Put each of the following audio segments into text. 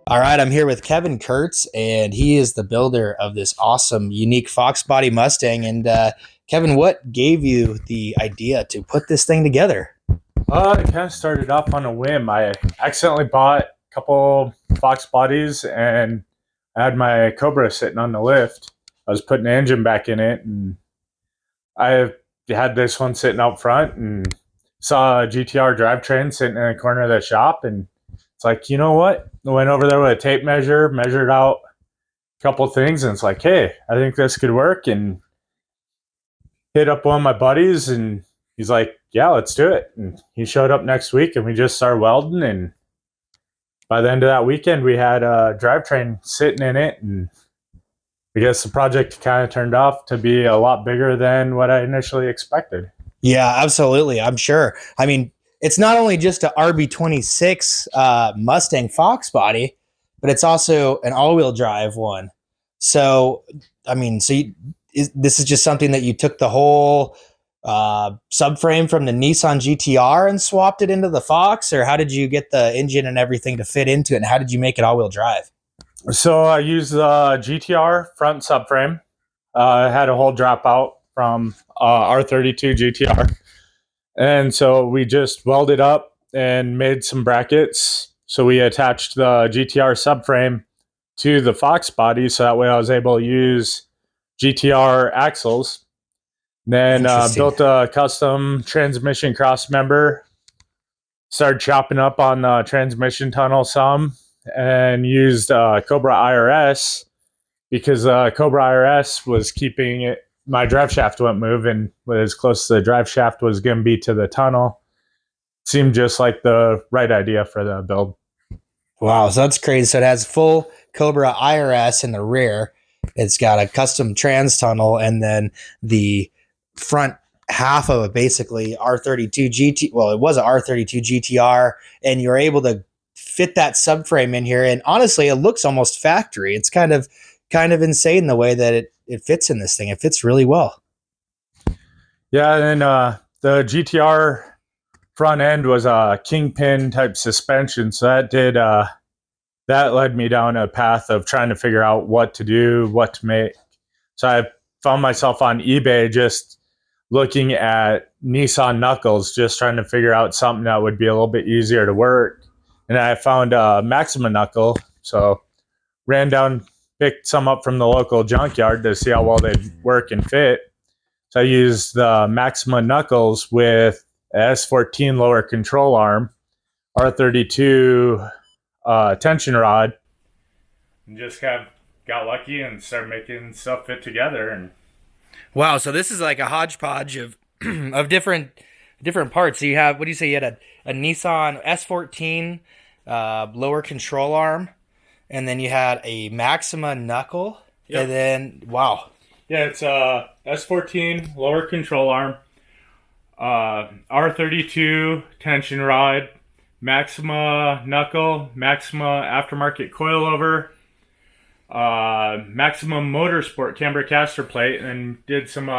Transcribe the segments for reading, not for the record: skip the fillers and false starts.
All right, I'm here with Kevin Kurtz, and he is the builder of this awesome, unique Foxbody Mustang. And Kevin, what gave you the idea to put this thing together? It kind of started off on a whim. I accidentally bought a couple Fox bodies and I had my Cobra sitting on the lift. I was putting the engine back in it, and I had this one sitting out front and saw a GTR drivetrain sitting in the corner of the shop. And it's like, you know what? I went over there with a tape measure, measured out a couple things, and it's like, hey, I think this could work. And hit up one of my buddies, and he's like, yeah, let's do it. And he showed up next week, and we just started welding. And by the end of that weekend, we had a drivetrain sitting in it. And I guess the project kind of turned off to be a lot bigger than what I initially expected. Yeah, absolutely. I'm sure. I mean, it's not only just a RB26 Mustang Foxbody, but it's also an all-wheel drive one. So, I mean, this is just something that you took the whole subframe from the Nissan GTR and swapped it into the Fox, or how did you get the engine and everything to fit into it, and how did you make it all-wheel drive? So I used the GTR front subframe. I had a whole dropout from R32 GTR. And so we just welded up and made some brackets. So we attached the GTR subframe to the Fox body, so that way I was able to use GTR axles. Then built a custom transmission cross member. Started chopping up on the transmission tunnel some, and used Cobra IRS because Cobra IRS was keeping it. My drive shaft wouldn't move, and as close to the drive shaft was going to be to the tunnel. Seemed just like the right idea for the build. Wow, so that's crazy. So it has full Cobra IRS in the rear. It's got a custom trans tunnel, and then the front half of it basically R32 GT. Well, it was a R32 GTR, and you're able to fit that subframe in here. And honestly, it looks almost factory. It's kind of insane the way that it fits in this thing. It fits really well. Yeah, and the GTR front end was a kingpin type suspension, so that led me down a path of trying to figure out what to do, what to make. So I found myself on eBay just looking at Nissan knuckles, just trying to figure out something that would be a little bit easier to work. And I found a Maxima knuckle, so ran down, picked some up from the local junkyard to see how well they'd work and fit. So I used the Maxima knuckles with S14 lower control arm, R32 tension rod, and just kind of got lucky and started making stuff fit together. And wow, so this is like a hodgepodge of of different parts. So you have, what do you say? You had a Nissan S14 lower control arm, and then you had a Maxima knuckle, yep. And then wow, yeah, it's a S14 lower control arm, R32 tension rod, Maxima knuckle, Maxima aftermarket coilover, Maxima Motorsport camber caster plate, and did some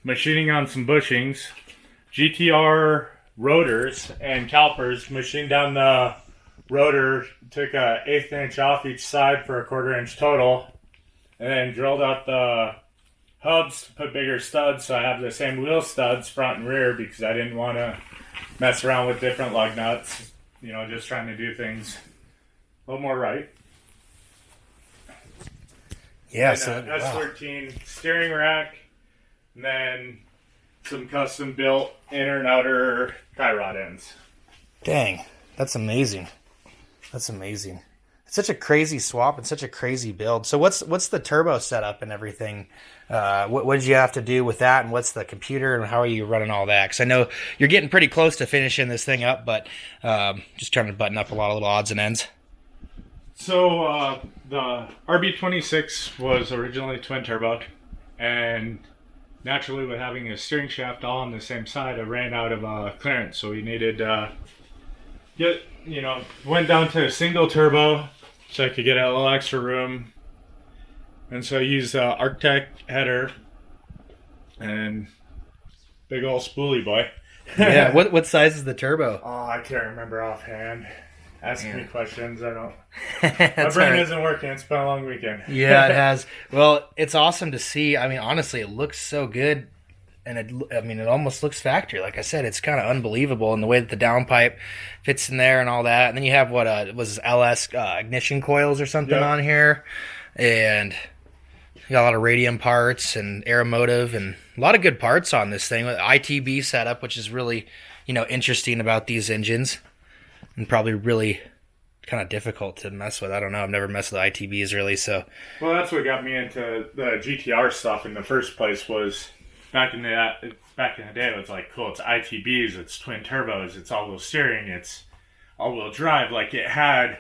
machining on some bushings, GTR rotors and calipers, machined down the rotor, took a 1/8 inch off each side for a 1/4 inch total, and then drilled out the hubs to put bigger studs, so I have the same wheel studs front and rear because I didn't want to mess around with different lug nuts, just trying to do things a little more right. Yeah, and, so S13 steering rack, and then some custom built inner and outer tie rod ends. Dang, that's amazing. That's amazing. It's such a crazy swap and such a crazy build. So what's the turbo setup and everything? What did you have to do with that, and what's the computer, and how are you running all that? Because I know you're getting pretty close to finishing this thing up, but just trying to button up a lot of little odds and ends. So the RB26 was originally twin turbo, and naturally with having a steering shaft all on the same side, I ran out of clearance, so we needed went down to a single turbo so I could get a little extra room. And so I used the Arctec header and big old spoolie boy. Yeah, what size is the turbo? Oh, I can't remember offhand. Asking me questions. I don't. My That's brain all right. isn't working. It's been a long weekend. Yeah, it has. Well, it's awesome to see. I mean, honestly, it looks so good. And it almost looks factory. Like I said, it's kind of unbelievable in the way that the downpipe fits in there and all that. And then you have what was LS ignition coils or something on here, and you got a lot of radium parts and aeromotive and a lot of good parts on this thing with ITB setup, which is really interesting about these engines and probably really kind of difficult to mess with. I don't know. I've never messed with ITBs really, so. Well, that's what got me into the GTR stuff in the first place. Was back in the day, it was like, cool, it's ITBs, it's twin turbos, it's all-wheel steering, it's all-wheel drive. Like, it had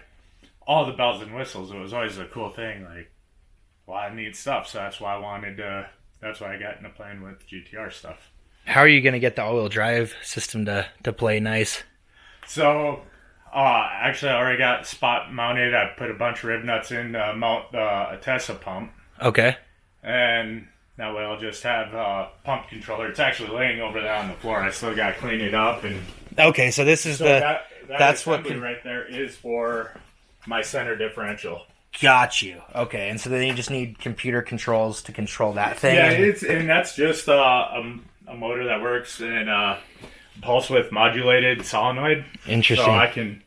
all the bells and whistles. It was always a cool thing. Like, a lot of neat stuff. So that's why I got into playing with GTR stuff. How are you going to get the all-wheel drive system to play nice? So, actually, I already got spot mounted. I put a bunch of rib nuts in to mount a Tesla pump. Okay. And that way I'll just have a pump controller. It's actually laying over there on the floor. I still got to clean it up. And okay, so this is that's what right there is for my center differential. Got you. Okay, and so then you just need computer controls to control that thing. Yeah, and that's just a motor that works in pulse width modulated solenoid. Interesting. So I can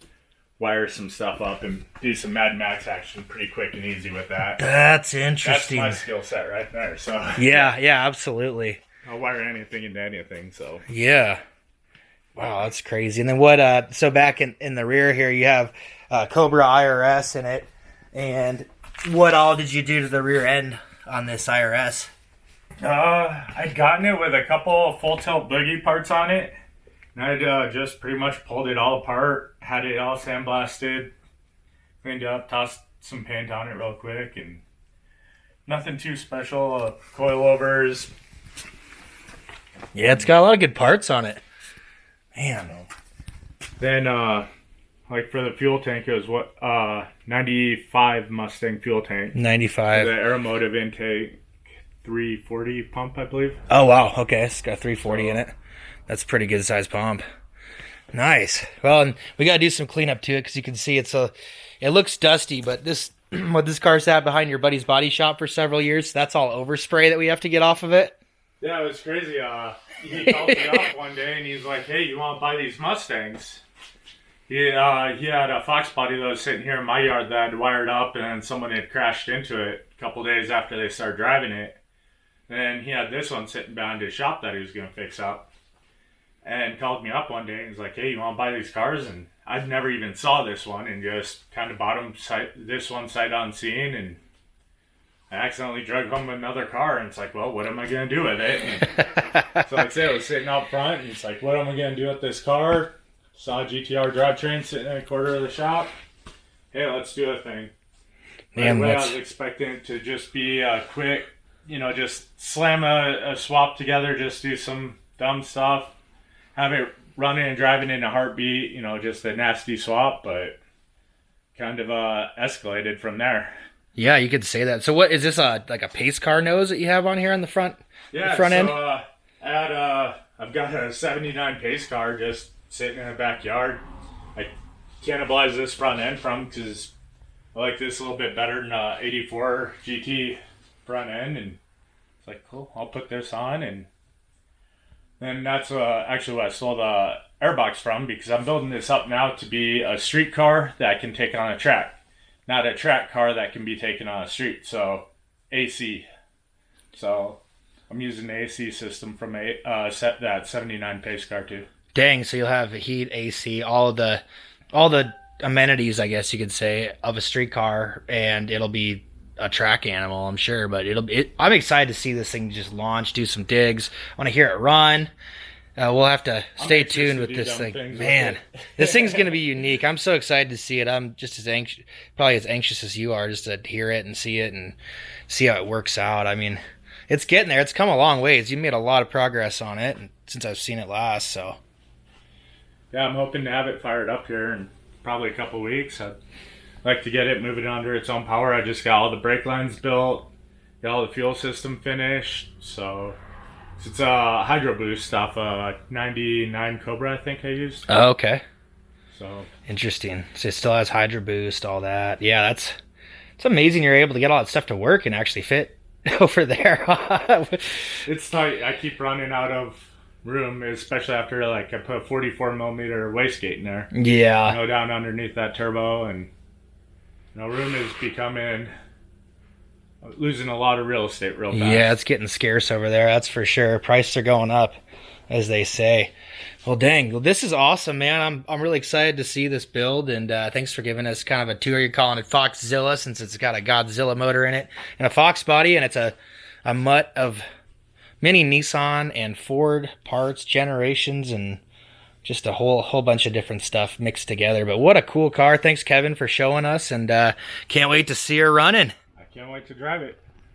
wire some stuff up and do some Mad Max action pretty quick and easy with that. That's interesting. That's my skill set right there. So yeah, absolutely. I'll wire anything into anything. So yeah. Wow, that's crazy. And then what? So back in the rear here, you have Cobra IRS in it. And what all did you do to the rear end on this IRS? I'd gotten it with a couple full tilt boogie parts on it. And I'd just pretty much pulled it all apart, had it all sandblasted, cleaned it up, tossed some paint on it real quick, and nothing too special. Coilovers. Yeah, it's got a lot of good parts on it. Man. Then, like for the fuel tank, it was 95 Mustang fuel tank. 95. The aeromotive intake 340 pump, I believe. Oh, wow. Okay, it's got 340 in it. That's a pretty good size pump. Nice. Well, and we got to do some cleanup to it because you can see it looks dusty, but this car sat behind your buddy's body shop for several years. That's all overspray that we have to get off of it. Yeah, it was crazy. He called me up one day and he's like, "Hey, you want to buy these Mustangs?" He had a Foxbody that was sitting here in my yard that I'd wired up, and then someone had crashed into it a couple days after they started driving it. And he had this one sitting behind his shop that he was going to fix up. And called me up one day and was like, "Hey, you want to buy these cars?" And I'd never even saw this one and just kind of bought them this one sight unseen. And I accidentally drug home another car. And it's like, well, what am I going to do with it? And so like I said, it was sitting out front. And it's like, what am I going to do with this car? Saw a GTR drivetrain sitting in a corner of the shop. Hey, let's do a thing. Man, I was expecting it to just be a quick, just slam a swap together, just do some dumb stuff. Have it running and driving in a heartbeat, just a nasty swap, but kind of escalated from there. Yeah, you could say that. So what is this, like a pace car nose that you have on here on the front, yeah, the front end? I've got a 79 pace car just sitting in the backyard. I cannibalized this front end from because I like this a little bit better than 84 GT front end, and it's like, cool, I'll put this on. And then that's actually what I sold the airbox from, because I'm building this up now to be a street car that I can take on a track, not a track car that can be taken on a street. So AC. So I'm using the AC system from that 79 pace car too. Dang, so you'll have heat, AC, all the amenities, I guess you could say, of a street car, and it'll be a track animal, I'm sure. But I'm excited to see this thing just launch, do some digs. I want to hear it run. We'll have to stay tuned with this thing. Man, this thing's going to be unique. I'm so excited to see it. I'm just as anxious, probably as anxious as you are, just to hear it and see how it works out. I mean, it's getting there. It's come a long ways. You made a lot of progress on it since I've seen it last. So, yeah, I'm hoping to have it fired up here in probably a couple weeks. I'd like to get it moving under its own power. I just got all the brake lines built, got all the fuel system finished. So it's a Hydro Boost off 99 Cobra, I think I used. Oh, okay. So interesting. So it still has Hydro Boost, all that. Yeah, it's amazing you're able to get all that stuff to work and actually fit over there. it's tight. I keep running out of room, especially after like I put a 44 millimeter wastegate in there. Yeah. You know, down underneath that turbo, and you know, room is losing a lot of real estate real fast. Yeah, it's getting scarce over there. That's for sure. Prices are going up, as they say. Well, dang. Well, this is awesome, man. I'm really excited to see this build, and thanks for giving us kind of a tour. You're calling it Foxzilla since it's got a Godzilla motor in it and a Fox body, and it's a mutt of many Nissan and Ford parts, generations, and just a whole bunch of different stuff mixed together. But what a cool car. Thanks, Kevin, for showing us, and can't wait to see her running. I can't wait to drive it.